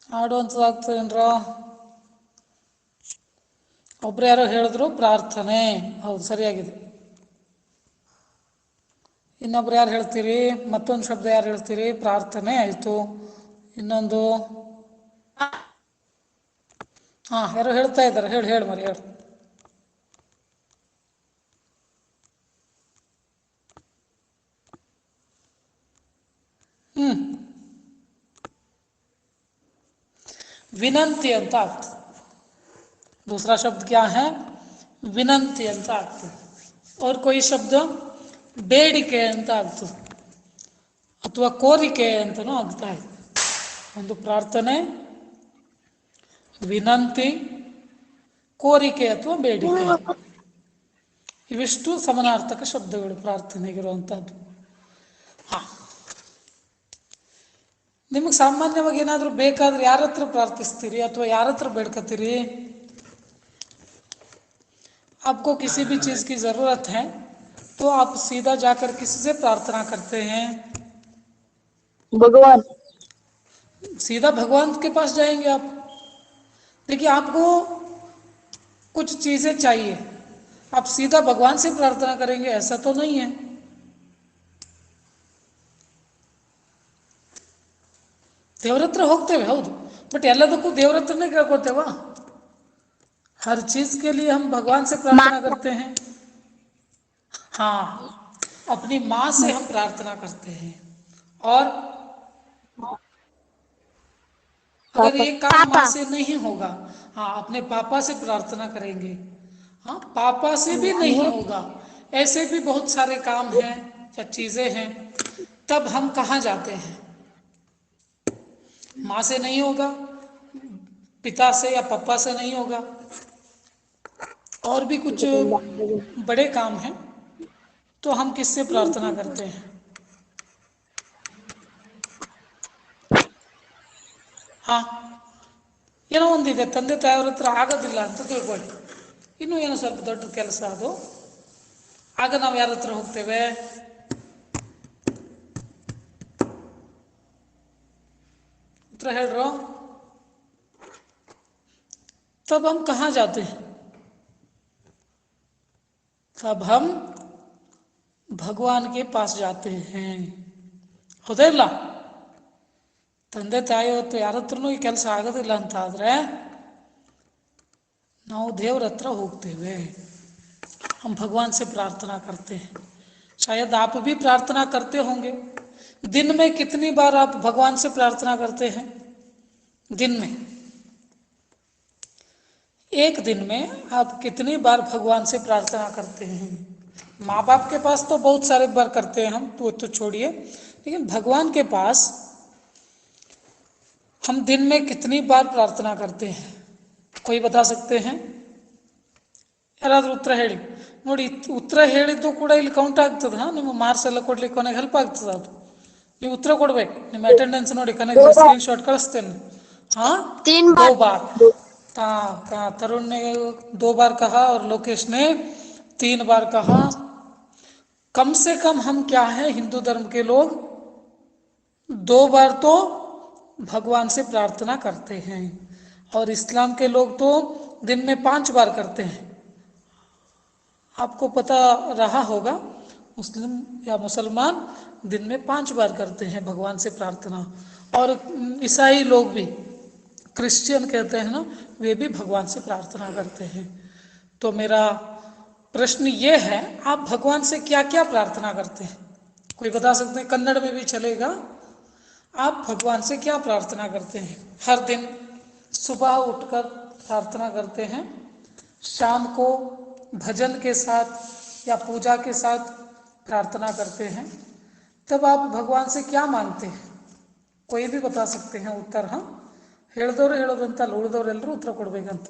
ಆಡುವಂಥದ್ದಾಗ್ತದೇನ್ರ? ಒಬ್ರು ಯಾರೋ ಹೇಳಿದ್ರು ಪ್ರಾರ್ಥನೆ. ಹೌದು, ಸರಿಯಾಗಿದೆ. ಇನ್ನೊಬ್ರು ಯಾರು ಹೇಳ್ತೀರಿ? ಮತ್ತೊಂದು ಶಬ್ದ ಯಾರು ಹೇಳ್ತೀರಿ? ಪ್ರಾರ್ಥನೆ ಆಯಿತು. ಇನ್ನೊಂದು ಯಾರೋ ಹೇಳ್ತಾ ಇದ್ದಾರೆ. ಹೇಳಿ ಮರಿ, ಹೇಳಿ. विनंती ಅಂತ ಆಗ್ತದೆ. दूसरा शब्द क्या है? विनंती ಅಂತ ಆಗ್ತದೆ. और कोई शब्द ಬೇಡಿಕೆ ಅಂತ ಆಗ್ತದೆ ಅಥವಾ ಕೋರಿಕೆ ಅಂತಲೂ ಆಗ್ತಾ ಇದೆ. ಒಂದು ಪ್ರಾರ್ಥನೆ, ವಿನಂತಿ, ಕೋರಿಕೆ ಅಥವಾ ಬೇಡಿಕೆ, ಇವಿಷ್ಟು ಸಮಾನಾರ್ಥಕ ಶಬ್ದಗಳು ಪ್ರಾರ್ಥನೆಗಿರುವಂಥದ್ದು. ನಿಮಗೆ ಸಾಮಾನ್ಯವಾಗಿ ಏನಾದರೂ ಬೇಕಾದ್ರೆ ಯಾರ ಹತ್ರ ಪ್ರಾರ್ಥಿಸ್ತೀರಿ ಅಥವಾ ಯಾರ ಹತ್ರ ಬೇಡ್ಕತ್ತೀರಿ? आपको किसी भी चीज़ की ज़रूरत है तो आप सीधा जाकर किसी से प्रार्थना करते हैं? भगवान। सीधा भगवान के पास जाएंगे आप। देखिए, आपको कुछ चीज़ें चाहिए, आप सीधा भगवान से प्रार्थना करेंगे ऐसा तो नहीं है। ದೇವ್ರ ಹತ್ರ ಹೋಗ್ತೇವೆ, ಹೌದು, ಬಟ್ ಎಲ್ಲದಕ್ಕೂ ದೇವ್ರ ಹತ್ರನೇ ಕೇಳ್ಕೊತೇವಾ? हर चीज के लिए हम भगवान से प्रार्थना करते हैं? हाँ, अपनी माँ से हम प्रार्थना करते हैं। और अगर ये काम माँ से नहीं होगा, अपने पापा से प्रार्थना करेंगे। पापा से भी नहीं होगा, ऐसे भी बहुत सारे काम हैं या चीजें हैं, तब हम कहाँ जाते हैं? माँ से नहीं होगा, पिता से या पापा से नहीं होगा, और भी कुछ बड़े काम हैं, तो हम किससे प्रार्थना करते हैं? ಏನೋ ಒಂದಿದೆ, ತಂದೆ ತಾಯಿಯವ್ರ ಹತ್ರ ಆಗೋದಿಲ್ಲ ಅಂತ ತಿಳ್ಕೊಳ್ಳಿ, ಇನ್ನೂ ಏನೋ ಸ್ವಲ್ಪ ದೊಡ್ಡ ಕೆಲಸ ಅದು. ಆಗ ನಾವು ಯಾರ ಹತ್ರ ಹೋಗ್ತೇವೆ? उतर हेलो। तब हम कहाँ जाते हैं? तब हम भगवान के पास जाते हैं. ಹೌದಾ ಇಲ್ಲ? ತಂದೆ ತಾಯಿ ಹೊತ್ತು ಯಾರ ಹತ್ರನೂ ಈ ಕೆಲಸ ಆಗೋದಿಲ್ಲ ಅಂತ ಆದರೆ ನಾವು ದೇವ್ರ ಹತ್ರ ಹೋಗ್ತೇವೆ. हम भगवान से प्रार्थना करते हैं. शायद आप भी प्रार्थना करते होंगे. दिन में कितनी बार आप भगवान से प्रार्थना करते हैं? दिन में, एक दिन में आप कितनी बार भगवान से प्रार्थना करते हैं? माँ बाप के पास तो बहुत सारे बार करते हैं हम, तो छोड़िए, लेकिन भगवान के पास हम दिन में कितनी बार प्रार्थना करते हैं? कोई बता सकते हैं? ಯಾರಾದರೂ ಉತ್ತರ ಹೇಳಿ ನೋಡಿ. ಉತ್ತರ ಹೇಳಿದ್ದು ಕೂಡ ಇಲ್ಲಿ ಕೌಂಟ್ ಆಗ್ತದೆ. ನಿಮ್ಮ ಮಾರ್ಕ್ಸ್ ಎಲ್ಲ ಕೊಡ್ಲಿಕ್ಕೆ ಕೊನೆಗೆ ಹೆಲ್ಪ್ ಆಗ್ತದೆ ಅದು. ನೀವು ಉತ್ತರ ಕೊಡ್ಬೇಕು. ನಿಮ್ಮ ಅಟೆಂಡೆನ್ಸ್ ನೋಡಿ, ಕೊನೆಗೆ ಸ್ಕ್ರೀನ್ ಶಾಟ್ ಕಳಿಸ್ತೇನೆ. दो बार. तरुण ने 2 बार कहा और लोकेश ने 3 बार कहा. कम से कम हम क्या है, हिंदू धर्म के लोग 2 बार तो भगवान से प्रार्थना करते हैं, और इस्लाम के लोग तो दिन में 5 बार करते हैं. आपको पता रहा होगा, मुस्लिम या मुसलमान दिन में 5 बार करते हैं भगवान से प्रार्थना, और ईसाई लोग भी, क्रिश्चियन कहते हैं ना, वे भी भगवान से प्रार्थना करते हैं. तो मेरा प्रश्न ये है, आप भगवान से क्या क्या प्रार्थना करते हैं? कोई बता सकते हैं? कन्नड़ में भी चलेगा. आप भगवान से क्या प्रार्थना करते हैं? हर दिन सुबह उठकर प्रार्थना करते हैं, शाम को भजन के साथ या पूजा के साथ प्रार्थना करते हैं, तब आप भगवान से क्या मांगते हैं? कोई भी बता सकते हैं उत्तर. ಹೇಳಿದವರು ಹೇಳೋದಂತಲ್ಲ, ಉಳಿದವರೆಲ್ಲರೂ ಉತ್ತರ ಕೊಡ್ಬೇಕಂತ.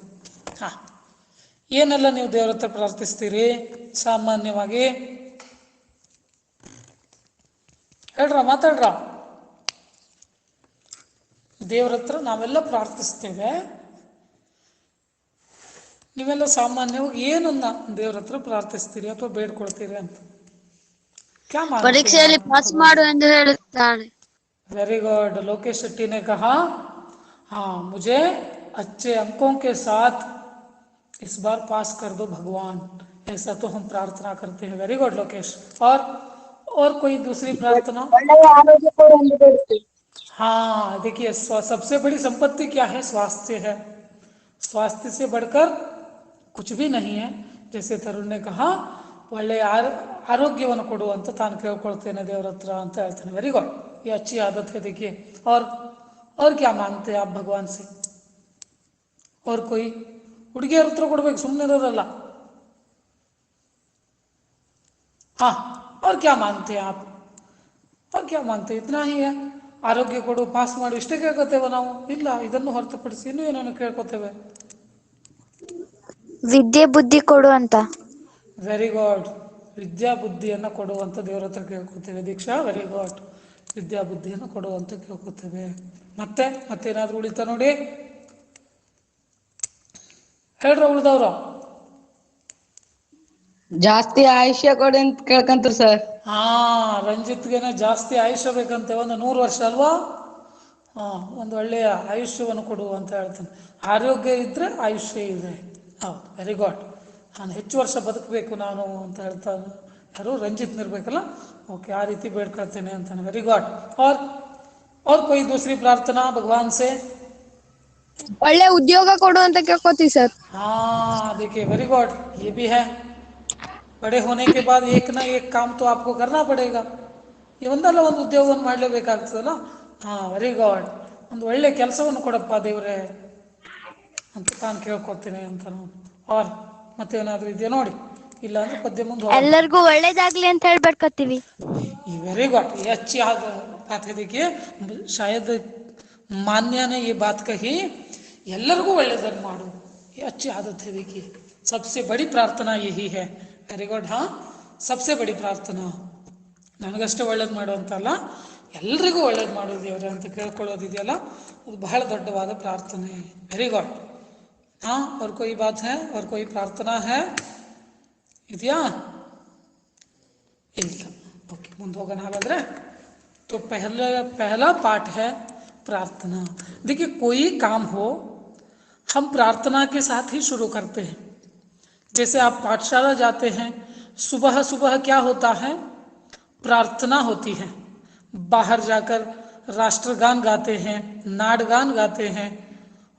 ಏನೆಲ್ಲ ನೀವು ದೇವ್ರ ಹತ್ರ ಪ್ರಾರ್ಥಿಸ್ತೀರಿ ಸಾಮಾನ್ಯವಾಗಿ? ಹೇಳ್ರ, ಮಾತಾಡ್ರ. ದೇವ್ರ ಹತ್ರ ನಾವೆಲ್ಲ ಪ್ರಾರ್ಥಿಸ್ತೇವೆ. ನೀವೆಲ್ಲ ಸಾಮಾನ್ಯವಾಗಿ ಏನನ್ನ ದೇವ್ರ ಹತ್ರ ಪ್ರಾರ್ಥಿಸ್ತೀರಿ ಅಥವಾ ಬೇಡ್ಕೊಳ್ತೀರಿ ಅಂತ? ಪರೀಕ್ಷೆಯಲ್ಲಿ ಪಾಸ್ ಮಾಡು ಎಂದು ಹೇಳುತ್ತಾಳೆ. Very good. ಲೋಕೇಶ್ ಶೆಟ್ಟಿ ने कहा हाँ, मुझे अच्छे अंकों के साथ इस बार पास कर दो भगवान, ऐसा तो हम प्रार्थना करते हैं। Very good Lokesh. और कोई दूसरी प्रार्थना? ಒಳ್ಳೆಯ ಆರೋಗ್ಯ ಕೊಡು ಎಂದು ಬೇಡುತ್ತೇವೆ. हाँ देखिए, सबसे बड़ी संपत्ति क्या है? स्वास्थ्य है। स्वास्थ्य से बढ़कर कुछ भी नहीं है। जैसे तरुण ने कहा, ಒಳ್ಳೆಯ ಆರೋಗ್ಯವನ್ನು ಕೊಡು ಅಂತ ತಾನು ಕೇಳ್ಕೊಳ್ತೇನೆ ದೇವ್ರ ಹತ್ರ ಅಂತ ಹೇಳ್ತೇನೆ। ವೆರಿ गुड, ये अच्छी आदत है। देखिए, और क्या मांगते हैं आप भगवान से? और कोई? ಹುಡುಗಿಯರ ಹತ್ರ ಕೊಡ್ಬೇಕು, ಸುಮ್ಮನೆ ಇರೋರಲ್ಲ। हाँ, और क्या मांगते हैं आप? और क्या मांगते हैं? इतना ही है। ಆರೋಗ್ಯ ಕೊಡು, ಪಾಸ್ ಮಾಡು, ಇಷ್ಟೇ ಕೇಳ್ಕೊತೇವೆ ನಾವು? ಇಲ್ಲ, ಇದನ್ನು ಹೊರತುಪಡಿಸಿ ಇನ್ನೂ ಏನೇನು ಕೇಳ್ಕೊತೇವೆ? ವಿದ್ಯೆ ಬುದ್ಧಿ ಕೊಡು ಅಂತ. ವೆರಿ ಗುಡ್, ವಿದ್ಯಾ ಬುದ್ಧಿಯನ್ನು ಕೊಡುವಂತ ದೇವ್ರ ಹತ್ರ ಕೇಳ್ಕೊತೇವೆ ದೀಕ್ಷಾ। ವೆರಿ ಗುಡ್, ವಿದ್ಯಾ ಬುದ್ಧಿಯನ್ನು ಕೊಡುವಂತ ಕೇಳ್ಕೊತೇವೆ। ಮತ್ತೇನಾದ್ರೂ ಉಳಿತಾ ನೋಡಿ? ಹೇಳ್ರ ಉಳಿದವ್ರು। ಜಾಸ್ತಿ ಆಯುಷ್ಯ ಕೊಡಿ ಅಂತ ಕೇಳ್ಕಂತಾರ ಸರ್. ಹಾ, ರಂಜಿತ್ಗೆನೆ ಜಾಸ್ತಿ ಆಯುಷ್ಯ ಬೇಕಂತೆ, ಒಂದು 100 ವರ್ಷ ಅಲ್ವಾ? ಒಂದು ಒಳ್ಳೆಯ ಆಯುಷ್ಯವನ್ನು ಕೊಡು ಅಂತ ಹೇಳ್ತಾನೆ। ಆರೋಗ್ಯ ಇದ್ದರೆ ಆಯುಷ್ಯ ಇದೆ। ಹೌದು, ವೆರಿ ಗುಡ್। ನಾನು ಹೆಚ್ಚು ವರ್ಷ ಬದುಕಬೇಕು ನಾನು ಅಂತ ಹೇಳ್ತಾನೆ ಯಾರು? ರಂಜಿತ್ನಿರ್ಬೇಕಲ್ಲ? ಓಕೆ, ಆ ರೀತಿ ಬೇಡ್ಕೊಳ್ತೇನೆ ಅಂತಾನೆ। Very good. और कोई दूसरी प्रार्थना भगवान से? ಒಳ್ಳೆ ಉದ್ಯೋಗ ಕೊಡು ಅಂತ ಕೇಳ್ಕೊತೀವಿ ಸರ್. हाँ देखिए, वेरी गुड, ये भी है। बड़े होने के बाद एक ना एक काम तो आपको करना पड़ेगा। ಈ ಒಂದಲ್ಲ ಒಂದು ಉದ್ಯೋಗವನ್ನು ಮಾಡಲೇಬೇಕಾಗ್ತದಲ್ಲ? ಹಾಂ, ವೆರಿ ಗುಡ್। ಒಂದು ಒಳ್ಳೆ ಕೆಲಸವನ್ನು ಕೊಡಪ್ಪ ದೇವ್ರೆ ಅಂತ ತಾನು ಕೇಳ್ಕೊತೀನಿ ಅಂತ ನಾನು। ಆರ್ ಮತ್ತೇನಾದರೂ ಇದೆಯಾ ನೋಡಿ? ಇಲ್ಲ ಅಂದ್ರೆ ಪದ್ಯ ಮುಂದೆ ಎಲ್ಲರಿಗೂ ಒಳ್ಳೇದಾಗ್ಲಿ ಅಂತ ಹೇಳ್ಬೇಡ್ಕತ್ತೀವಿ. वेरी गुड, ये अच्छी बात है। देखिए, शायद मान्या ने ये बात कही, ಎಲ್ಲರಿಗೂ ಒಳ್ಳೆಯದನ್ನು ಮಾಡು, ये अच्छी आदत है। देखिए, सबसे बड़ी प्रार्थना यही है। Very good. हाँ, सबसे बड़ी प्रार्थना ನನಗಷ್ಟೇ ಒಳ್ಳೇದು ಮಾಡು ಅಂತಲ್ಲ, ಎಲ್ರಿಗೂ ಒಳ್ಳೇದು ಮಾಡು ದೇವ್ರೆ ಅಂತ ಕೇಳ್ಕೊಳ್ಳೋದಿದೆಯಲ್ಲ, ಅದು ಬಹಳ ದೊಡ್ಡವಾದ ಪ್ರಾರ್ಥನೆ। Very good. हाँ, और कोई बात है? और कोई प्रार्थना है? ಇದೆಯಾ? ಇಲ್ಲ। ओके, ಮುಂದೆ ಹೋಗೋಣ हागाದ್ರೆ। तो पहला पाठ है प्रार्थना। देखिए, कोई काम हो हम प्रार्थना के साथ ही शुरू करते हैं। जैसे आप पाठशाला जाते हैं, सुबह सुबह क्या होता है? प्रार्थना होती है। बाहर जाकर राष्ट्रगान गाते हैं, नाटगान गाते हैं,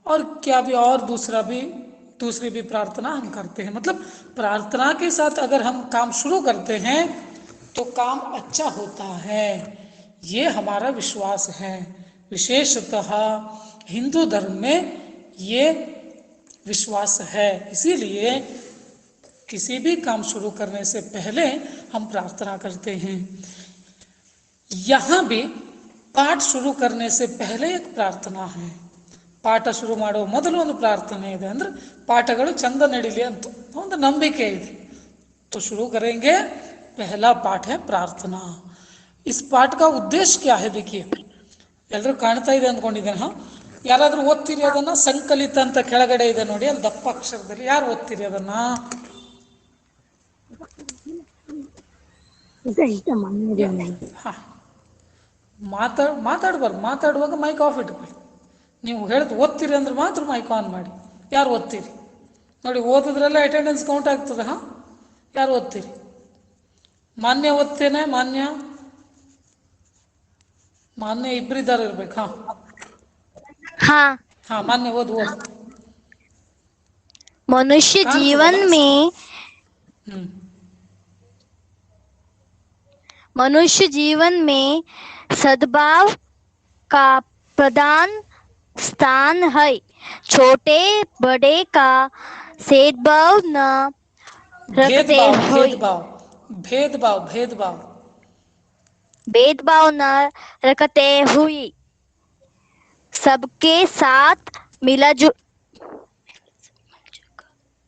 और क्या भी, और दूसरी भी प्रार्थना हम करते हैं। मतलब प्रार्थना के साथ अगर हम काम शुरू करते हैं तो काम अच्छा होता है, ये हमारा विश्वास है। विशेषतः हिंदू धर्म में ये विश्वास है। इसीलिए किसी भी काम शुरू करने से पहले हम प्रार्थना करते हैं। यहाँ भी पाठ शुरू करने से पहले एक प्रार्थना है। ಪಾಠ ಶುರು ಮಾಡೋ ಮೊದಲು ಒಂದು ಪ್ರಾರ್ಥನೆ ಇದೆ, ಅಂದರೆ ಪಾಠಗಳು ಚಂದ ನಡೀಲಿ ಅಂತ ಒಂದು ನಂಬಿಕೆ ಇದೆ। तो शुरू करेंगे, पहला पाठ है प्रार्थना। इस पाठ का उद्देश्य क्या है? देखिए, ಎಲ್ಲರೂ ಕಾಣ್ತಾ ಇದೆ ಅಂದ್ಕೊಂಡಿದ್ದೇನೆ। ಹಾಂ, ಯಾರಾದರೂ ಓದ್ತೀರಿ ಅದನ್ನು? ಸಂಕಲಿತ ಅಂತ ಕೆಳಗಡೆ ಇದೆ ನೋಡಿ, ಅಲ್ಲಿ ದಪ್ಪ ಅಕ್ಷರದಲ್ಲಿ, ಯಾರು ಓದ್ತೀರಿ ಅದನ್ನು? ಹಾಂ, ಮಾತಾಡಬಾರ್ದು, ಮಾತಾಡುವಾಗ ಮೈಕ್ ಆಫ್ ಇಟ್ಕೊಳ್ಳಿ। ನೀವು ಹೇಳಿದ್ ಓದ್ತೀರಿ ಅಂದ್ರೆ ಮಾತ್ರ ಮೈಕ್ ಆನ್ ಮಾಡಿ। ಯಾರು ಓದ್ತೀರಿ ನೋಡಿ? ಓದಿದ್ರೆಲ್ಲ ಅಟೆಂಡೆನ್ಸ್ ಕೌಂಟ್ ಆಗ್ತದೆ। ಹಾಂ, ಯಾರು ಓದ್ತೀರಿ? ಮಾನ್ಯ ಓದ್ತೇನೆ? ಮಾನ್ಯ ಇಬ್ಬರಿದ್ದಾರೆ ಇರ್ಬೇಕು। ಹಾಂ ಹಾಂ, ಮಾನ್ಯ ಓದು। मनुष्य जीवन में मनुष्य जीवन में सद्भाव का प्रधान स्थान है। छोटे बड़े का भेदभाव न रखते हुए भेदभाव न रखते हुए सबके साथ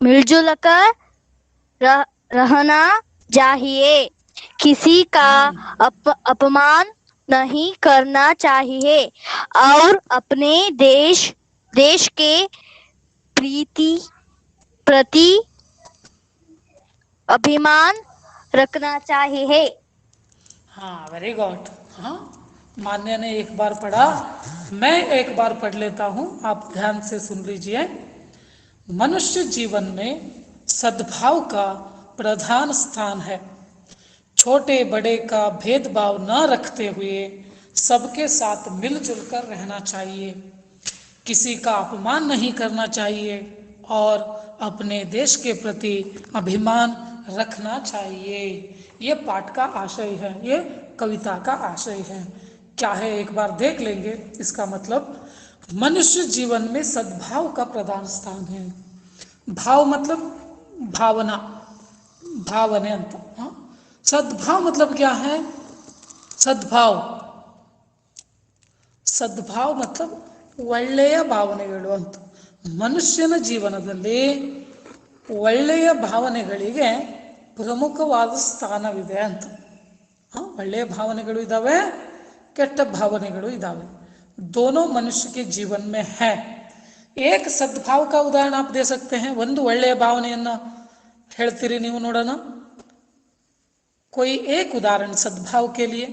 मिलजुल कर रहना चाहिए। किसी का अपमान नहीं करना चाहिए और अपने देश के प्रति अभिमान रखना चाहिए। हाँ, वेरी गुड। हाँ, मान्य ने एक बार पढ़ा, मैं एक बार पढ़ लेता हूं, आप ध्यान से सुन लीजिए। मनुष्य जीवन में सद्भाव का प्रधान स्थान है। छोटे बड़े का भेदभाव न रखते हुए सबके साथ मिलजुल कर रहना चाहिए। किसी का अपमान नहीं करना चाहिए और अपने देश के प्रति अभिमान रखना चाहिए। ये पाठ का आशय है, ये कविता का आशय है। क्या है एक बार देख लेंगे इसका मतलब। मनुष्य जीवन में सद्भाव का प्रधान स्थान है। भाव मतलब भावना, भावने अंत। हाँ, सद्भाव मतलब क्या है? ಸದ್ಭಾವ ಸದ್ಭಾವ मतलब ಒಳ್ಳೆಯ ಭಾವನೆಗಳು ಅಂತ. ಮನುಷ್ಯನ ಜೀವನದಲ್ಲಿ ಒಳ್ಳೆಯ ಭಾವನೆಗಳಿಗೆ ಪ್ರಮುಖವಾದ ಸ್ಥಾನವಿದೆ ಅಂತ. ಒಳ್ಳೆಯ ಭಾವನೆಗಳು ಇದ್ದಾವೆ, ಕೆಟ್ಟ ಭಾವನೆಗಳು ಇದ್ದಾವೆ, दोनों मनुष्य के जीवन में है। एक सद्भाव का उदाहरण आप दे सकते हैं. ಒಂದು ಒಳ್ಳೆಯ ಭಾವನೆಯನ್ನ ಹೇಳ್ತೀರಿ ನೀವು ನೋಡೋಣ. कोई एक उदाहरण सद्भाव के लिए.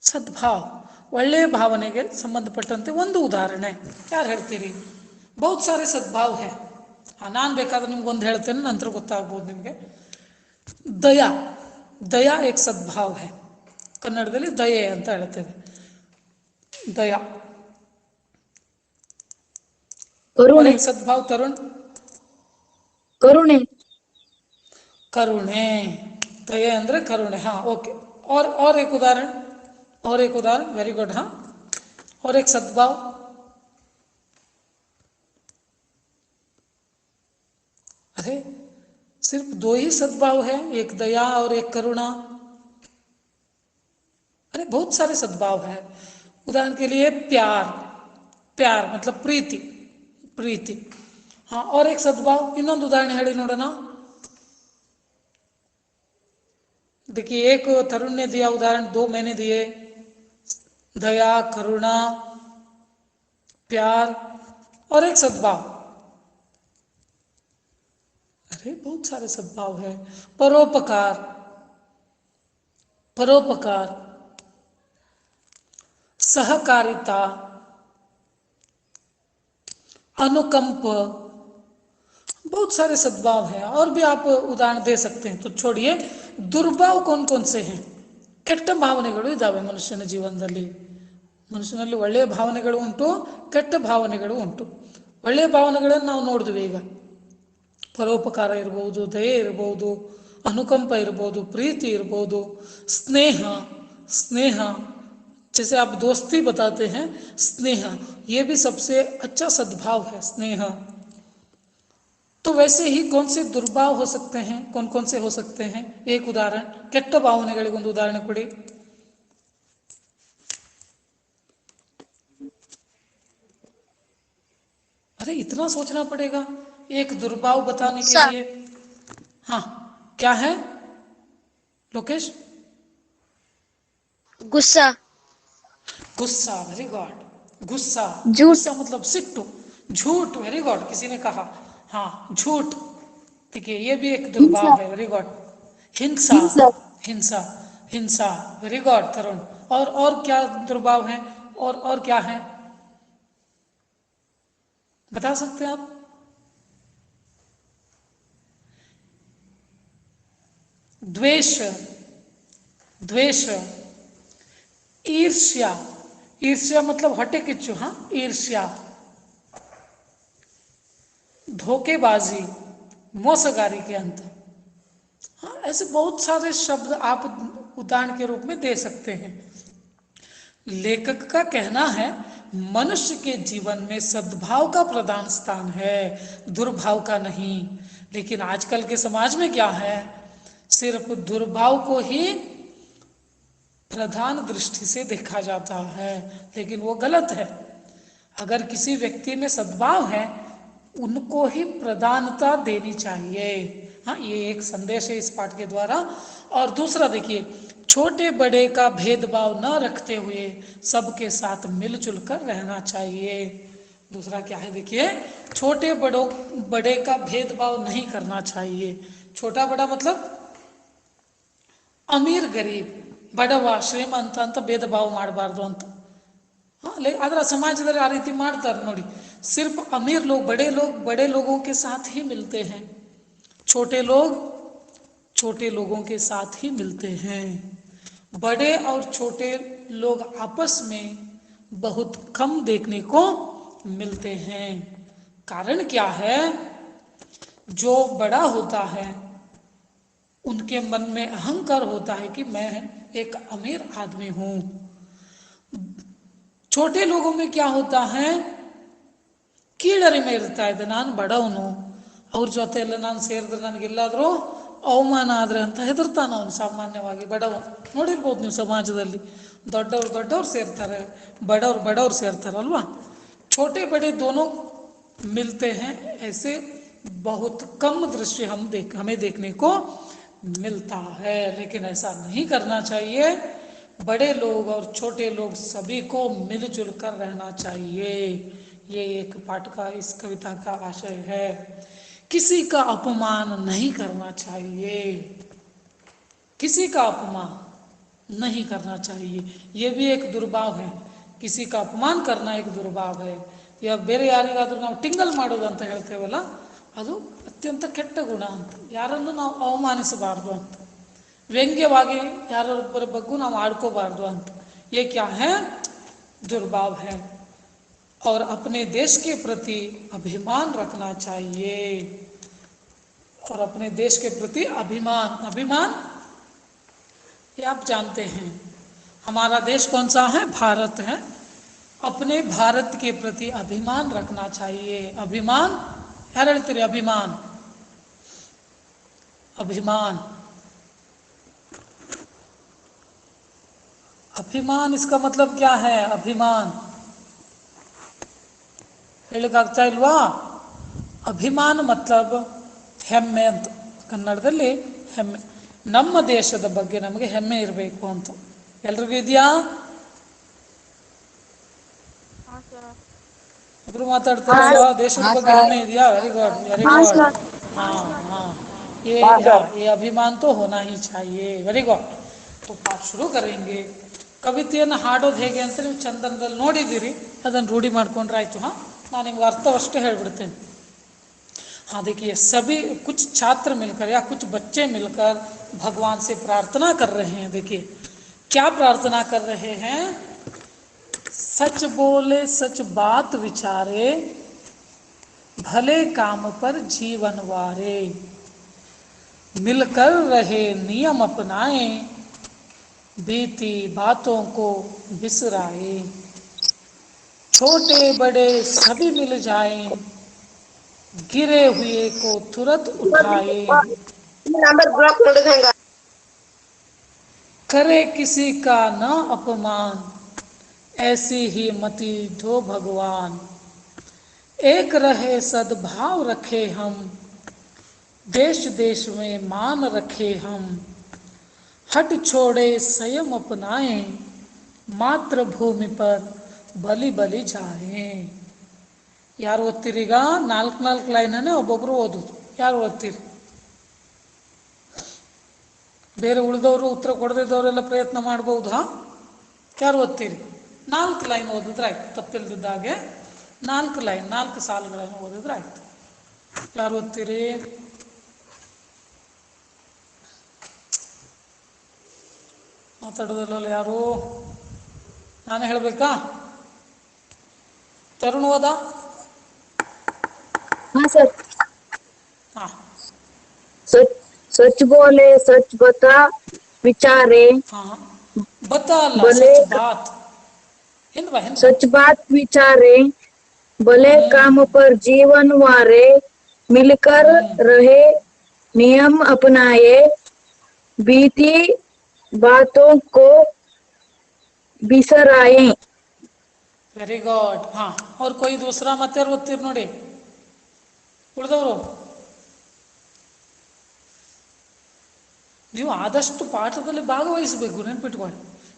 सद्भाव ಒಳ್ಳೆಯ ಭಾವನೆಗೆ ಸಂಬಂಧಪಟ್ಟಂತೆ ಒಂದು ಉದಾಹರಣೆ ಯಾರು ಹೇಳ್ತೀರಿ? बहुत सारे सद्भाव है. ನಾನು ಬೇಕಾದ್ರೆ ನಿಮ್ಗೆ ಒಂದು ಹೇಳ್ತೇನೆ, ನಂತರ ಗೊತ್ತಾಗ್ಬೋದು ನಿಮಗೆ. ದಯಾ, ದಯಾ एक सद्भाव है. ಕನ್ನಡದಲ್ಲಿ ದಯೆ ಅಂತ ಹೇಳ್ತೇವೆ. दया और एक सद्भाव तरुण, करुणे, करुणे. दया ಅಂದ್ರೆ करुणे. हाँ ओके. और एक उदाहरण, और एक उदाहरण. Very good. हाँ, और एक सद्भाव. अरे सिर्फ दो ही सद्भाव है, एक दया और एक करुणा. अरे बहुत सारे सद्भाव है. उदाहरण के लिए प्यार, प्यार मतलब प्रीति, प्रीति. हाँ, और एक सद्भाव ಇನ್ನೊಂದು ಉದಾಹರಣೆ ಹೇಳಿ ನೋಡೋಣ. देखिए, एक तरुण ने दिया उदाहरण, दो मैंने दिए. दया, करुणा, प्यार और एक सद्भाव. अरे बहुत सारे सद्भाव है. परोपकार, परोपकार, सहकारिता, अनुकंप, बहुत सारे सद्भाव हैं. और भी आप उदाहरण दे सकते हैं. तो छोड़िए, दुर्भाव कौन कौन से हैं? ಕೆಟ್ಟ ಭಾವನೆಗಳು ಇದ್ದಾವೆ ಮನುಷ್ಯನ ಜೀವನದಲ್ಲಿ. ಮನುಷ್ಯನಲ್ಲಿ ಒಳ್ಳೆಯ ಭಾವನೆಗಳು ಉಂಟು, ಕೆಟ್ಟ ಭಾವನೆಗಳು ಉಂಟು. ಒಳ್ಳೆಯ ಭಾವನೆಗಳನ್ನು ನಾವು ನೋಡಿದ್ವಿ ಈಗ. ಪರೋಪಕಾರ ಇರ್ಬೋದು, ದಯೆ ಇರ್ಬೋದು, ಅನುಕಂಪ ಇರ್ಬೋದು, ಪ್ರೀತಿ ಇರ್ಬೋದು, ಸ್ನೇಹ, ಸ್ನೇಹ जैसे आप दोस्ती बताते हैं, स्नेह ये भी सबसे अच्छा सद्भाव है, स्नेह. तो वैसे ही कौन से दुर्भाव हो सकते हैं, कौन कौन से हो सकते हैं? एक उदाहरण, ಕೆಟ್ಟ ಭಾವನೆಗಳಿಗೆ ಒಂದು ಉದಾಹರಣೆ ಕೊಡಿ. अरे इतना सोचना पड़ेगा एक दुर्भाव बताने के लिए. हाँ, क्या है लोकेश? गुस्सा, गुस्सा. Very good. गुस्सा, झूठ, गुस्सा मतलब सिट्टू, झूठ. वेरी गुड, किसी ने कहा. हाँ, झूठ. ठीक है, ये भी एक दुर्भाव है. Very good. हिंसा, हिंसा, हिंसा. वेरी गुड तरुण. और क्या दुर्भाव है? और क्या है बता सकते हैं आप? द्वेष, द्वेष. ईर्ष्या, ईर्ष्या मतलब हटे किच्चू. हाँ, ईर्ष्या. धोखेबाजी, मोसगारी के अंत. हाँ, ऐसे बहुत सारे शब्द आप उदाहरण के रूप में दे सकते हैं. लेखक का कहना है मनुष्य के जीवन में सद्भाव का प्रधान स्थान है, दुर्भाव का नहीं. लेकिन आजकल के समाज में क्या है, सिर्फ दुर्भाव को ही प्रधान दृष्टि से देखा जाता है, लेकिन वो गलत है. अगर किसी व्यक्ति में सद्भाव है उनको ही प्रधानता देनी चाहिए. हाँ, ये एक संदेश है इस पाठ के द्वारा. और दूसरा देखिए, छोटे बड़े का भेदभाव न रखते हुए सबके साथ मिलजुल कर रहना चाहिए. दूसरा क्या है देखिए, छोटे बड़ों बड़े का भेदभाव नहीं करना चाहिए. छोटा बड़ा मतलब अमीर गरीब, ಬಡವ ಶ್ರೀಮಂತ ಅಂತ ಭೇದ ಭಾವ ಮಾಡಬಾರ್ದು ಅಂತ. आदर समाजದಲ್ಲಿ आ रीति ಮಾಡ್ತಾರೆ ನೋಡಿ. सिर्फ अमीर लोग बड़े लोगों के साथ ही मिलते हैं, छोटे लोग छोटे लोगों के साथ ही मिलते हैं. बड़े और छोटे लोग आपस में बहुत कम देखने को मिलते हैं. कारण क्या है? जो बड़ा होता है उनके मन में अहंकार होता है कि मैं एक अमीर आदमी हूं. छोटे लोगों में क्या होता है? ಕೀಳರಿಮೆ ಇರ್ತಾ ಇದೆ, ನಾನು ಬಡವನು, ಅವ್ರ ಜೊತೆ ಎಲ್ಲ ನಾನು ಸೇರಿದ್ರೆ ನನಗೆಲ್ಲಾದರೂ ಅವಮಾನ ಆದರೆ ಅಂತ ಹೆದರ್ತಾನ ಅವನು. ಸಾಮಾನ್ಯವಾಗಿ ಬಡವ ನೋಡಿರ್ಬೋದು ನೀವು ಸಮಾಜದಲ್ಲಿ, ದೊಡ್ಡವ್ರು ಸೇರ್ತಾರೆ, ಬಡವ್ರು ಸೇರ್ತಾರಲ್ವಾ. छोटे बड़े दोनों मिलते हैं, ऐसे बहुत कम दृश्य हमें देखने को मिलता है. लेकिन ऐसा नहीं करना चाहिए. बड़े लोग और छोटे लोग सभी को मिलजुल कर रहना चाहिए. ये एक पाठ का, इस कविता का आशय है. किसी का अपमान नहीं करना चाहिए, किसी का अपमान नहीं करना चाहिए. ये भी एक दुर्भाव है. किसी का अपमान करना एक दुर्भाव है. या ಬೇರೆ ಯಾರಿಗಾದ್ರೂ ನಾವು ಟಿಂಗಲ್ ಮಾಡೋದು ಅಂತ ಹೇಳ್ತೇವಲ್ಲ, ಅದು ಅತ್ಯಂತ ಕೆಟ್ಟ ಗುಣ ಅಂತ. ಯಾರನ್ನು ನಾವು ಅವಮಾನಿಸಬಾರ್ದು ಅಂತ, ವ್ಯಂಗ್ಯವಾಗಿ ಯಾರೊಬ್ಬರ ಬಗ್ಗೂ ನಾವು ಆಡ್ಕೋಬಾರ್ದು ಅಂತ. ये क्या है? दुर्भाव है. और अपने देश के प्रति अभिमान रखना चाहिए. और अपने देश के प्रति अभिमान ये आप जानते हैं. हमारा देश कौन सा है? भारत है. अपने भारत के प्रति अभिमान रखना चाहिए. अभिमान यार ಹೇಳ್ತೀರಿ? अभिमान इसका मतलब क्या है? अभिमान ಹೇಳಕ್ಕಾಗ್ತಾ ಇಲ್ವಾ? ಅಭಿಮಾನ ಮತ್ಲಬ್ ಹೆಮ್ಮೆ ಅಂತ. ಕನ್ನಡದಲ್ಲಿ ಹೆಮ್ಮೆ, ನಮ್ಮ ದೇಶದ ಬಗ್ಗೆ ನಮಗೆ ಹೆಮ್ಮೆ ಇರಬೇಕು ಅಂತ. ಎಲ್ರಿಗೂ ಇದೆಯಾ? ಇಬ್ರು ಮಾತಾಡ್ತಾರಲ್ಲ, ದೇಶದ ಬಗ್ಗೆ ಹೆಮ್ಮೆ ಇದೆಯಾ? Very good, very good. हाँ, ये अभिमान तो होना ही चाहिए. Very good. तो ಪಾಠ ಶುರು ಕರೆಂಗೆ. ಕವಿತೆಯನ್ನು ಹಾಡೋದು ಹೇಗೆ ಅಂತ ನೀವು ಚಂದನದಲ್ಲಿ ನೋಡಿದ್ದೀರಿ, ಅದನ್ನು ರೂಢಿ ಮಾಡ್ಕೊಂಡ್ರೆ ಆಯ್ತು. ನಾನು ನಿಮ್ಗೆ ಅರ್ಥವಷ್ಟೇ ಹೇಳ್ಬಿಡ್ತೇನೆ. हाँ देखिए, सभी कुछ छात्र मिलकर या कुछ बच्चे मिलकर भगवान से प्रार्थना कर रहे हैं. देखिए क्या प्रार्थना कर रहे हैं? सच बोले, सच बात विचारे, भले काम पर जीवन वारे, मिलकर रहे नियम अपनाए, बीती बातों को बिसराए, छोटे बड़े सभी मिल जाएं, गिरे हुए को तुरंत उठाए, करे किसी का न अपमान, ऐसी ही मति दो भगवान, एक रहे सद्भाव रखे हम, देश देश में मान रखे हम, हट छोड़े संयम अपनाए, मातृभूमि पर बलि बलि जाए. ಯಾರು ಓದ್ತೀರೀಗ? 4 ಲೈನನ್ನೇ ಒಬ್ಬೊಬ್ರು ಓದೋದು. ಯಾರು ಓದ್ತೀರಿ? ಬೇರೆ ಉಳಿದವರು ಉತ್ತರ ಕೊಡದಿದ್ದವರೆಲ್ಲ ಪ್ರಯತ್ನ ಮಾಡ್ಬೋದು. ಯಾರು ಓದ್ತೀರಿ? 4 ಲೈನ್ ಓದಿದ್ರೆ ಆಯ್ತು, ತಪ್ಪಿಲ್ದಿದ್ದಾಗೆ 4 ಲೈನ್, 4 ಸಾಲುಗಳನ್ನು ಓದಿದ್ರೆ ಆಯ್ತು. ಯಾರು ಓದ್ತೀರಿ? ಮಾತಾಡೋದಲ್ಲ ಯಾರು? ನಾನೇ ಹೇಳಬೇಕಾ? ತರುಣ್ ಓದ? हाँ सर. हाँ. सच बोले, सच बता विचारे. हाँ, बता अल्लाह, बोले सच बात. सच बात विचारे, भले काम पर जीवन वारे, मिलकर रहे नियम अपनाए, बीती बातों को बिसराए. Very good. ಹಾಂ, ಅವ್ರು ಕೊಯ್ ದೂಸರಾ ಮತ್ತೆ ಯಾರು ಓದ್ತೀರಿ ನೋಡಿ ಉಳಿದವರು? ನೀವು ಆದಷ್ಟು ಪಾಠದಲ್ಲಿ ಭಾಗವಹಿಸಬೇಕು, ನೆನ್ಪಿಟ್ಕೊಳ್ಳಿ.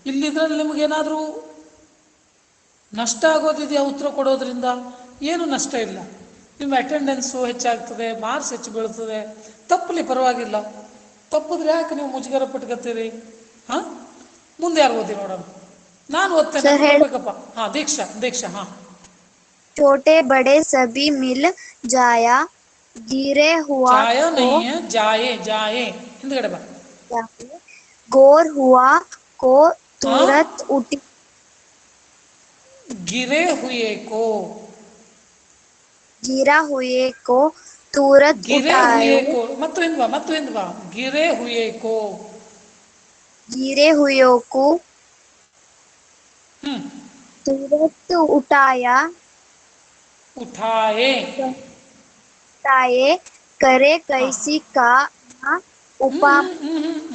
ಇಲ್ಲಿದ್ರಲ್ಲಿ ನಿಮಗೇನಾದರೂ ನಷ್ಟ ಆಗೋದಿದೆಯಾ ಉತ್ತರ ಕೊಡೋದ್ರಿಂದ? ಏನು ನಷ್ಟ ಇಲ್ಲ. ನಿಮ್ಮ ಅಟೆಂಡೆನ್ಸು ಹೆಚ್ಚಾಗ್ತದೆ, ಮಾರ್ಕ್ಸ್ ಹೆಚ್ಚು ಬೀಳ್ತದೆ. ತಪ್ಪಲಿ ಪರವಾಗಿಲ್ಲ, ತಪ್ಪಿದ್ರೆ ಯಾಕೆ ನೀವು ಮುಜುಗರ ಪಟ್ಕೊತೀರಿ? ಹಾಂ, ಮುಂದೆ ಯಾರು ಓದಿ ನೋಡೋಣ. ನಾನು ಓದ್ತೇನೆ, ಸರ್ ನನಗೆ ಹೇಳಿ. ಬರ್ಬೇಕಪ್ಪ. ಹಾ, ದೀಕ್ಷಾ ದೀಕ್ಷಾ, ಹಾ. छोटे बड़े सभी मिल जाया, गिरे हुआ ಜಾಯ को ನಹಿ ಹೈ, ಜಾಯೆ ಜಾಯೆ, ಹಿಂದ್ಗಡೆ ಬಾ. जाए, गोर हुआ को ಹಾ, तुरंत उठी, ಗಿರೆ ಹುಯೆ ಕೋ, गिरा हुए को तुरंत ಗಿರೆ ಹುಯೆ उठाए, ಕೋ, ಮತ್ತು ಹಿಂದ್ ಬಾ, ಮತ್ತು ಹಿಂದ್ ಬಾ. ಗಿರೆ ಹುಯೆ ಕೋ. गिरे हुए को ಹ್ಮ್. तुरंत उठाया, ಉಠಾಯೆ. उठाए, करे ಹಾ. कैसी का ना उपा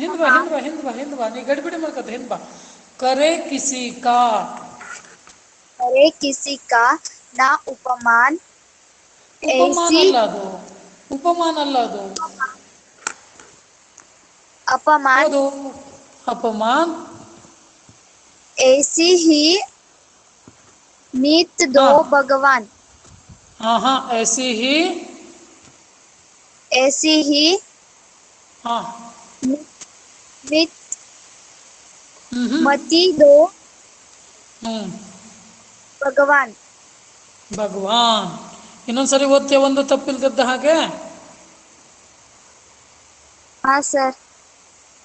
ಹಿಂದ್ ಬಾ, ಹಿಂದ್ ಬಾ, ಹಿಂದ್ ಬಾ, ಹಿಂದ್ ಬಾ. ನೀ ಗಡಿಬಿಡಿ ಮಾಡ್ಕೊತ ಹಿಂದ್ ಬಾ. ಕರೆ ಕಿಸಿ ಕಾ. करे किसी का ना उपमान, ಉಪಮಾನ ऐसी ಅಲ್ಲ ಅದು, ಉಪಮಾನ ಅಲ್ಲ ಅದು. अपमान, ಓದು. ಅಪಮಾನ್. ऐसी ही नीत दो ಹಾ, भगवान, ಹಾ, ಹಾ, ऐसी ही. ऐसी ही ಹಾ. नित ಹ್ಮ್ ಹ್ಮ್ मति दो ಹ್ಮ್ भगवान. ಭಗವಾನ್. ಇನ್ನೊಂದ್ಸರಿ ಓದ್ತೇವೆ, ಒಂದು ತಪ್ಪಿಲ್ದದ್ದ ಹಾಗೆ. हाँ सर.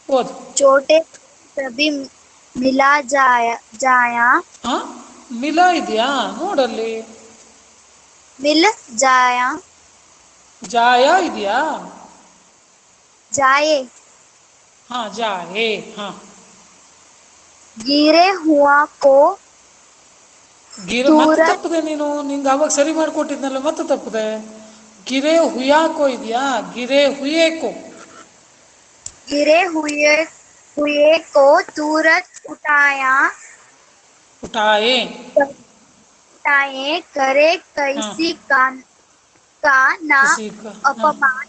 ಓದು. छोटे सभी मिला जाया जाया, ಹಾ, ಮಿಲ ಇದೆಯಾ ನೋಡಲ್ಲಿ. मिल जाया ಜಾಯ ಇದೆಯಾ. जाए, ಹಾ, ಜಾಯೆ. ಹಾ. गिरे हुआ को ಮತ್ತೆ तुरंत, ತಪ್ಪದೆ ನೀನು, ನಿಂಗೆ ಅವಾಗ ಸರಿ ಮಾಡಿಕೊಟ್ಟಿದ್ನಲ್ಲ, ಮತ್ತೆ ತಪ್ಪದೆ. ಗಿರೆ ಹುಯಾಕೋ ಇದೆಯಾ, ಗಿರೆ ಹುಯೇಕೋ. गिरे हुए को तुरंत उठाया, ಉಠಾಯೆ. उठाए, करे ಹಾ. कैसी का ना ಕಿಸಿ ಕ. ಹಾ. अपमान,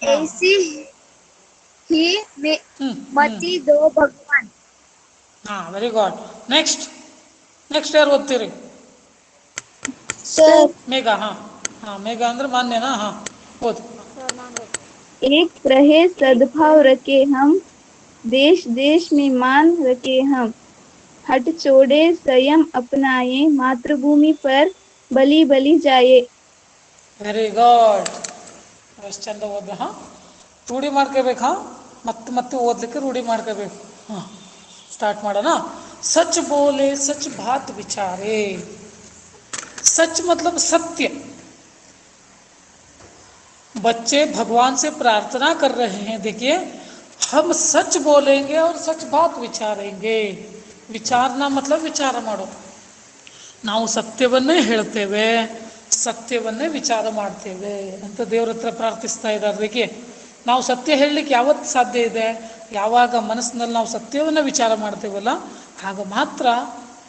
ಹಾ. ऐसी ही ಹ್ಮ್ ಹ್ಮ್ मति दो भगवान. ಹಾ, ವೆರಿ ಗುಡ್. ನೆಕ್ಸ್ಟ್. ನೆಕ್ಸ್ಟ್ ಯಾರು ಓದ್ತೀರಿ? सर ಮೇಘ. ಹಾ. ಹಾ, ಮೇಘ ಅಂದ್ರೆ ಮಾನ್ಯನಾ? ಹಾ, ಓದು. एक रहे सद्भाव रखे हम, देश देश में मान रखे हम, हट छोड़े संयम अपनाए, मातृभूमि पर बलि बलि जाए. Very good. ಎಷ್ಟು ಚಂದ ಓದ. ಹಾಂ, ರೂಢಿ ಮಾಡ್ಕೋಬೇಕು. ಹಾಂ, ಮತ್ತೆ ಮತ್ತೆ ಓದಲಿಕ್ಕೆ ರೂಢಿ ಮಾಡ್ಕೋಬೇಕು. ಹಾಂ, ಸ್ಟಾರ್ಟ್ ಮಾಡೋಣ. सच बोले सच बात विचारे. सच मतलब सत्य. बच्चे भगवान से प्रार्थना कर रहे हैं. देखिए, हम सच बोलेंगे और सच बात विचारेंगे. ವಿಚಾರನ मतलब ವಿಚಾರ ಮಾಡೋ. ನಾವು ಸತ್ಯವನ್ನೇ ಹೇಳ್ತೇವೆ, ಸತ್ಯವನ್ನೇ ವಿಚಾರ ಮಾಡ್ತೇವೆ ಅಂತ ದೇವ್ರ ಹತ್ರ ಪ್ರಾರ್ಥಿಸ್ತಾ ಇದ್ದಾರೆ. ಅದಕ್ಕೆ ನಾವು ಸತ್ಯ ಹೇಳಲಿಕ್ಕೆ ಯಾವತ್ತು ಸಾಧ್ಯ ಇದೆ? ಯಾವಾಗ ಮನಸ್ಸಿನಲ್ಲಿ ನಾವು ಸತ್ಯವನ್ನು ವಿಚಾರ ಮಾಡ್ತೇವಲ್ಲ, ಆಗ ಮಾತ್ರ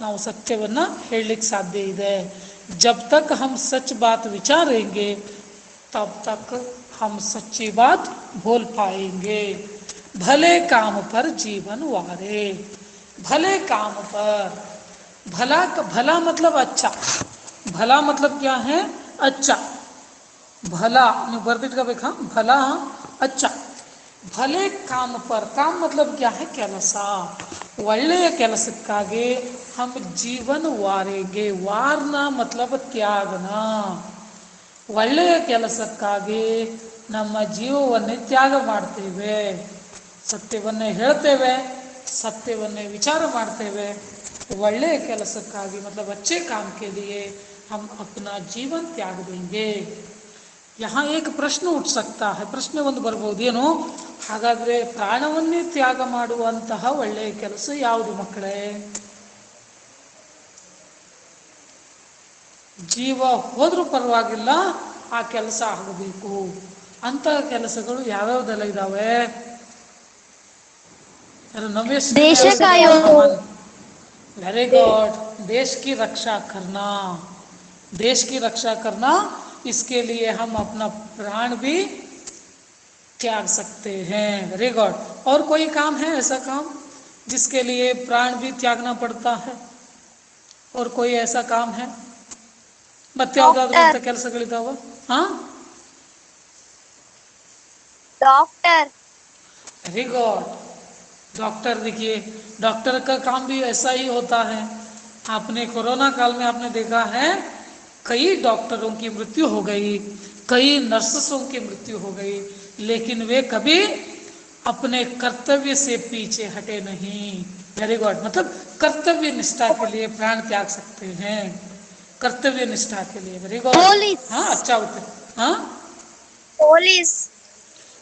ನಾವು ಸತ್ಯವನ್ನು ಹೇಳಲಿಕ್ಕೆ ಸಾಧ್ಯ ಇದೆ. ಜಬ್ ತಕ್ ಹಮ್ ಸಚ್ ಬಾತ್ ವಿಚಾರೆಂಗೆ, तब तक हम सच्ची बात बोल पाएंगे. भले काम पर जीवन वारे. भले काम पर. भला भला मतलब अच्छा. भला मतलब क्या है? अच्छा. भला ನೀವು ಬರ್ದಿಟ್ಕೋಬೇಕಾ? ಭಲ ಅಚ್ಚ. ಭಲೆ ಕಾಮ ಪರ್. ಕಾಮ್ ಮತ್ಲಬ್ ಕ್ಯಾ ಹೈ? ಕೆಲಸ. ಒಳ್ಳೆಯ ಕೆಲಸಕ್ಕಾಗಿ ಹಮ್ ಜೀವನ ವಾರೆಗೆ. ವಾರ್ನ ಮತ್ಲಬ್ ತ್ಯಾಗನ. ಒಳ್ಳೆಯ ಕೆಲಸಕ್ಕಾಗಿ ನಮ್ಮ ಜೀವವನ್ನೇ ತ್ಯಾಗ ಮಾಡ್ತೇವೆ. ಸತ್ಯವನ್ನೇ ಹೇಳ್ತೇವೆ, ಸತ್ಯವನ್ನೇ ವಿಚಾರ ಮಾಡ್ತೇವೆ. ಒಳ್ಳೆಯ ಕೆಲಸಕ್ಕಾಗಿ मतलब अच्छे काम के लिए हम अपना जीवन त्याग देंगे. यहाँ एक ಪ್ರಶ್ನೆ ಉठ सकता है. ಪ್ರಶ್ನೆ ಒಂದು ಬರ್ಬೋದು, ಏನು ಹಾಗಾದರೆ ಪ್ರಾಣವನ್ನೇ ತ್ಯಾಗ ಮಾಡುವಂತಹ ಒಳ್ಳೆಯ ಕೆಲಸ ಯಾವುದು ಮಕ್ಕಳೇ? ಜೀವ ಹೋದ್ರೂ ಪರವಾಗಿಲ್ಲ, ಆ ಕೆಲಸ ಆಗಬೇಕು. ಅಂತಹ ಕೆಲಸಗಳು ಯಾವ್ಯಾವ್ದೆಲ್ಲ ಇದ್ದಾವೆ? देश का योग, ವೆರಿ ಗುಡ್. देश की रक्षा करना. देश की रक्षा करना, इसके लिए हम अपना प्राण भी त्याग सकते हैं. Very good. और कोई काम है ऐसा काम जिसके लिए प्राण भी त्यागना पड़ता है? और कोई ऐसा काम है? ಮತ್ತೆ ಯಾವುದಾದ್ರೂ डॉक्टर, ಇಂಥ ಕೆಲಸಗಳಿದ್ದಾವ? ಹಾಂ, डॉक्टर, ವೆರಿ ಗುಡ್. डॉक्टर देखिए, डॉक्टर का काम भी ऐसा ही होता है। आपने कोरोना काल में आपने देखा है कई डॉक्टरों की मृत्यु हो गई, कई नर्सों की मृत्यु हो गई, लेकिन वे कभी अपने कर्तव्य से पीछे हटे नहीं। वेरी गुड, मतलब कर्तव्य निष्ठा के लिए प्राण त्याग सकते हैं, कर्तव्य निष्ठा के लिए। Very good, police. हाँ अच्छा उत्तर। हाँ, पुलिस।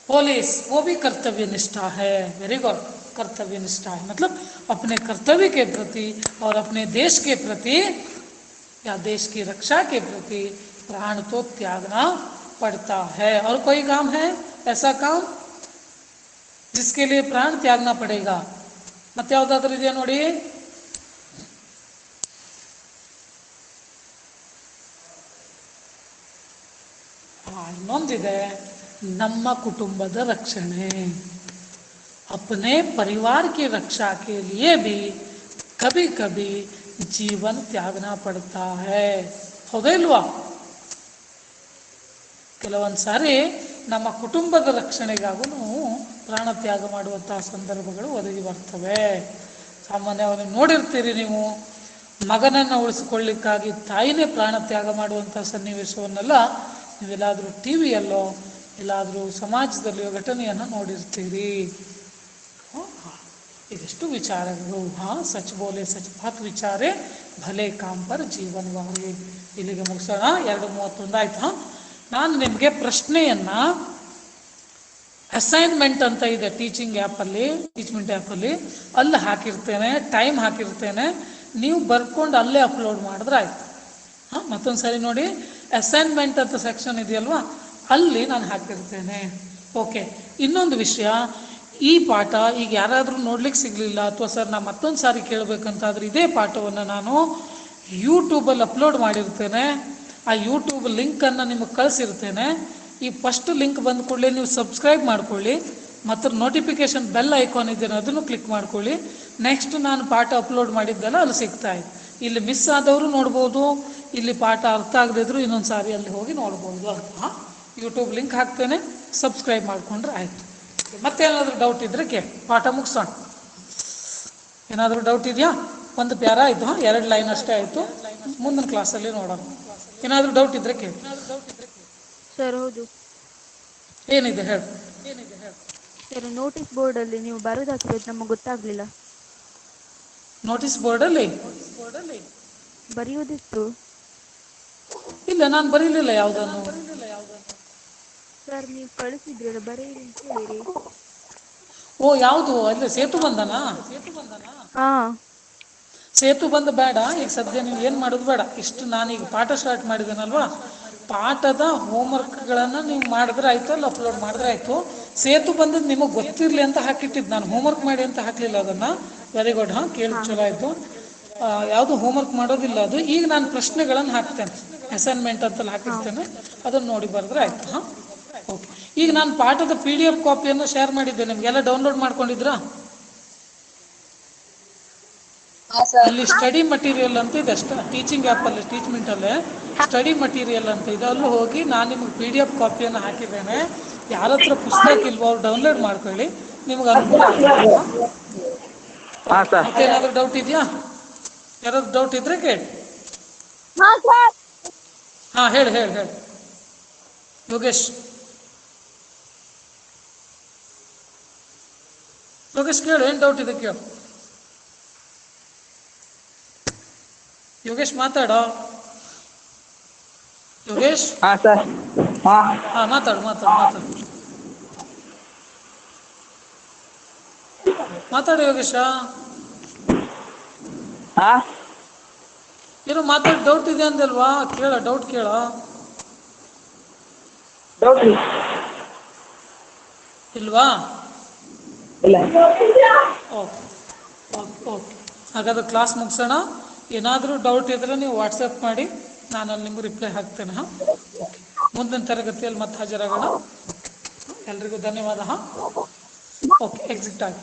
पुलिस, वो भी कर्तव्य निष्ठा है। वेरी गुड, कर्तव्य निष्ठा है मतलब अपने कर्तव्य के प्रति और अपने देश के प्रति या देश की रक्षा के प्रति प्राण तो त्यागना पड़ता है। और कोई काम है ऐसा काम जिसके लिए प्राण त्यागना पड़ेगा? ಮತ್ತೆ ಯಾವುದಾದ್ರೂ ಇದೆಯಾ ನೋಡಿ? ಇನ್ನೊಂದಿದೆ, ನಮ್ಮ ಕುಟುಂಬದ ರಕ್ಷಣೆ। अपने परिवार की रक्षा के लिए भी कभी कभी जीवन त्यागना पड़ता है, ಹೌದಾ ಇಲ್ವಾ? ಕೆಲವೊಂದು ಸಾರಿ ನಮ್ಮ ಕುಟುಂಬದ ರಕ್ಷಣೆಗಾಗೂ ಪ್ರಾಣ ತ್ಯಾಗ ಮಾಡುವಂತಹ ಸಂದರ್ಭಗಳು ಒದಗಿ ಬರ್ತವೆ. ಸಾಮಾನ್ಯವಾಗಿ ನೋಡಿರ್ತೀರಿ ನೀವು, ಮಗನನ್ನು ಉಳಿಸ್ಕೊಳ್ಳಿಕ್ಕಾಗಿ ತಾಯಿನೇ ಪ್ರಾಣ ತ್ಯಾಗ ಮಾಡುವಂಥ ಸನ್ನಿವೇಶವನ್ನೆಲ್ಲ ನೀವೆಲ್ಲಾದರೂ ಟಿ ವಿಯಲ್ಲೋ ಎಲ್ಲಾದರೂ ಸಮಾಜದಲ್ಲಿಯೋ ಘಟನೆಯನ್ನು ನೋಡಿರ್ತೀರಿ. ಇದೆಷ್ಟು ವಿಚಾರಗಳು. ಹಾಂ, ಸಚ್ ಬೋಲೆ ಸಚ್ ಬಾತ್ ವಿಚಾರೆ ಭಲೆ ಕಾಮ್ ಪರ್ ಜೀವನ್ ವಾರೆ. ಇಲ್ಲಿಗೆ ಮುಗಿಸೋಣ. 2:31 ಆಯ್ತು. ಹಾಂ, ನಾನು ನಿಮಗೆ ಪ್ರಶ್ನೆಯನ್ನು ಅಸೈನ್ಮೆಂಟ್ ಅಂತ ಇದೆ ಟೀಚಿಂಗ್ ಆ್ಯಪಲ್ಲಿ, ಟೀಚ್ಮೆಂಟ್ ಆ್ಯಪಲ್ಲಿ, ಅಲ್ಲಿ ಹಾಕಿರ್ತೇನೆ, ಟೈಮ್ ಹಾಕಿರ್ತೇನೆ, ನೀವು ಬರ್ಕೊಂಡು ಅಲ್ಲೇ ಅಪ್ಲೋಡ್ ಮಾಡಿದ್ರೆ ಆಯ್ತು. ಹಾಂ, ಮತ್ತೊಂದು ಸಾರಿ ನೋಡಿ, ಅಸೈನ್ಮೆಂಟ್ ಅಂತ ಸೆಕ್ಷನ್ ಇದೆಯಲ್ವಾ, ಅಲ್ಲಿ ನಾನು ಹಾಕಿರ್ತೇನೆ. ಓಕೆ, ಇನ್ನೊಂದು ವಿಷಯ, ಈ ಪಾಠ ಈಗ ಯಾರಾದರೂ ನೋಡ್ಲಿಕ್ಕೆ ಸಿಗಲಿಲ್ಲ ಅಥವಾ ಸರ್ ನಾ ಮತ್ತೊಂದು ಸಾರಿ ಕೇಳಬೇಕಂತಾದ್ರೆ ಇದೇ ಪಾಠವನ್ನು ನಾನು ಯೂಟ್ಯೂಬಲ್ಲಿ ಅಪ್ಲೋಡ್ ಮಾಡಿರ್ತೇನೆ. ಆ ಯೂಟ್ಯೂಬ್ ಲಿಂಕನ್ನು ನಿಮಗೆ ಕಳಿಸಿರ್ತೇನೆ. ಈ ಫಸ್ಟ್ ಲಿಂಕ್ ಬಂದ ಕೂಡಲೇ ನೀವು ಸಬ್ಸ್ಕ್ರೈಬ್ ಮಾಡ್ಕೊಳ್ಳಿ, ಮತ್ತು ನೋಟಿಫಿಕೇಷನ್ ಬೆಲ್ ಐಕಾನ್ ಇದೆಯೋ ಅದನ್ನು ಕ್ಲಿಕ್ ಮಾಡ್ಕೊಳ್ಳಿ. ನೆಕ್ಸ್ಟ್ ನಾನು ಪಾಠ ಅಪ್ಲೋಡ್ ಮಾಡಿದ್ದೆಲ್ಲ ಅಲ್ಲಿ ಸಿಗ್ತಾ ಇದೆ. ಇಲ್ಲಿ ಮಿಸ್ ಆದವರು ನೋಡ್ಬೋದು, ಇಲ್ಲಿ ಪಾಠ ಅರ್ಥ ಆಗದಿದ್ರು ಇನ್ನೊಂದು ಸಾರಿ ಅಲ್ಲಿ ಹೋಗಿ ನೋಡ್ಬೋದು ಅಂತ. ಯೂಟ್ಯೂಬ್ ಲಿಂಕ್ ಹಾಕ್ತೇನೆ, ಸಬ್ಸ್ಕ್ರೈಬ್ ಮಾಡಿಕೊಂಡ್ರೆ ಆಯಿತು. ಮತ್ತೇನಾದರೂ ಡೌಟ್ ಇದ್ದರೆ ಕೇಳಿ, ಪಾಠ ಮುಗಿಸೋಣ. ಏನಾದರೂ ಡೌಟ್ ಇದೆಯಾ? ಒಂದು ಪ್ಯಾರ ಆಯಿತು, 2 ಲೈನ್ ಅಷ್ಟೇ ಆಯಿತು, ಮುಂದಿನ ಕ್ಲಾಸಲ್ಲಿ ನೋಡೋಣ. ಏನಾದರೂ ಡೌಟ್ ಇದ್ದರೆ ಕೇಳಿ. ಸರ್ ಹೌದು ಏನಿದೆ ಹೇಳಿ. ಸರ್, ನೋಟಿಸ್ ಬೋರ್ಡ್ ಅಲ್ಲಿ ನೀವು ಬರೋದು ಹಾಕಿರೋದು ನಮಗೆ ಗೊತ್ತಾಗ್ಲಿಲ್ಲ. ನೋಟಿಸ್ ಬೋರ್ಡಲ್ಲಿ ಬರೆಯೋದಿತ್ತು. ಇಲ್ಲ, ನಾನು ಬರೀಲಿಲ್ಲ ಯಾವುದನ್ನು. ಸರ್ ನೀವು ಕಳಿಸಿದ್ರಲ್ಲ ಬರೆಯಿರಿ ಅಂತ ಹೇಳಿರಿ. ಓ, ಯಾವುದು? ಅಲ್ಲಿ ಸೇತು ಬಂಧನ. ಹಾ ಸೇತು ಬಂದ ಬೇಡ ಈಗ ಸದ್ಯ. ನೀವು ಏನು ಮಾಡೋದು ಬೇಡ. ಇಷ್ಟು ನಾನೀಗ ಪಾಠ ಸ್ಟಾರ್ಟ್ ಮಾಡಿದ್ದೇನಲ್ವಾ, ಪಾಠದ ಹೋಮ್ವರ್ಕ್ಗಳನ್ನು ನೀವು ಮಾಡಿದ್ರೆ ಆಯಿತು, ಅಲ್ಲಿ ಅಪ್ಲೋಡ್ ಮಾಡಿದ್ರೆ ಆಯಿತು. ಸೇತು ಬಂದದ್ದು ನಿಮಗೆ ಗೊತ್ತಿರಲಿ ಅಂತ ಹಾಕಿಟ್ಟಿದ್ದು ನಾನು, ಹೋಮ್ವರ್ಕ್ ಮಾಡಿ ಅಂತ ಹಾಕಲಿಲ್ಲ ಅದನ್ನು. Very good. ಹಾಂ, ಕೇಳಿ ಚಲೋ ಆಯಿತು. ಯಾವುದು ಹೋಮ್ವರ್ಕ್ ಮಾಡೋದಿಲ್ಲ ಅದು. ಈಗ ನಾನು ಪ್ರಶ್ನೆಗಳನ್ನು ಹಾಕ್ತೇನೆ, ಅಸೈನ್ಮೆಂಟ್ ಅಂತಲ್ಲಿ ಹಾಕಿರ್ತೇನೆ, ಅದನ್ನು ನೋಡಿ ಬರೆದ್ರೆ ಆಯಿತು. ಹಾಂ, ಓಕೆ. ಈಗ ನಾನು ಪಾಠದ PDF ಕಾಪಿಯನ್ನು ಶೇರ್ ಮಾಡಿದ್ದೆ, ನಿಮಗೆಲ್ಲ ಡೌನ್ಲೋಡ್ ಮಾಡ್ಕೊಂಡಿದ್ರಾ? ಅಲ್ಲಿ ಸ್ಟಡಿ ಮಟೀರಿಯಲ್ ಅಂತ ಇದೆ ಅಷ್ಟೇ, ಟೀಚಿಂಗ್ ಆ್ಯಪಲ್ಲಿ, ಟೀಚ್ಮೆಂಟಲ್ಲೇ ಸ್ಟಡಿ ಮಟೀರಿಯಲ್ ಅಂತ ಇದೆ, ಅಲ್ಲೂ ಹೋಗಿ ನಾನು ನಿಮಗೆ PDF ಕಾಪಿಯನ್ನು ಹಾಕಿದ್ದೇನೆ. ಯಾರ ಹತ್ರ ಪುಸ್ತಕ ಇಲ್ವೋ ಅವ್ರು ಡೌನ್ಲೋಡ್ ಮಾಡ್ಕೊಳ್ಳಿ, ನಿಮ್ಗೆ ಅನುಕೂಲ ಆಗುತ್ತೆ. ಮತ್ತೇನಾದರೂ ಡೌಟ್ ಇದೆಯಾ? ಯಾರಾದ್ರು ಡೌಟ್ ಇದ್ರೆ ಕೇಳಿ. ಹಾಂ, ಹೇಳಿ ಹೇಳಿ ಹೇಳಿ ಯೋಗೇಶ್. ಯೋಗೇಶ್ ಕೇಳು, ಏನು ಡೌಟ್ ಇದೆ ಕೇಳು. ಯೋಗೇಶ್ ಮಾತಾಡೋ. ಯೋಗೇಶ್, ಹಾಂ ಸರ್. ಹಾಂ ಮಾತಾಡು ಮಾತಾಡು ಮಾತಾಡು ಮಾತಾಡು ಯೋಗೇಶ. ಹಾಂ ಏನೋ ಮಾತಾಡಿ ಡೌಟ್ ಇದೆ ಅಂದಲ್ವಾ, ಕೇಳ, ಡೌಟ್ ಕೇಳ. ಡೌಟ್ ಇಲ್ವಾ? ಇಲ್ಲ. Okay okay okay. ಹಾಗಾದ್ರೆ ಕ್ಲಾಸ್ ಮುಗಿಸೋಣ. ಏನಾದರೂ ಡೌಟ್ ಇದ್ದರೆ ನೀವು ವಾಟ್ಸಪ್ ಮಾಡಿ, ನಾನು ಅಲ್ಲಿ ನಿಮ್ಗೆ ರಿಪ್ಲೈ ಹಾಕ್ತೇನೆ. ಹಾಂ, ಓಕೆ. ಮುಂದಿನ ತರಗತಿಯಲ್ಲಿ ಮತ್ತೆ ಹಾಜರಾಗೋಣ. ಎಲ್ರಿಗೂ ಧನ್ಯವಾದ. ಹಾಂ, ಓಕೆ, ಎಕ್ಸಿಟ್ ಆಗಿ.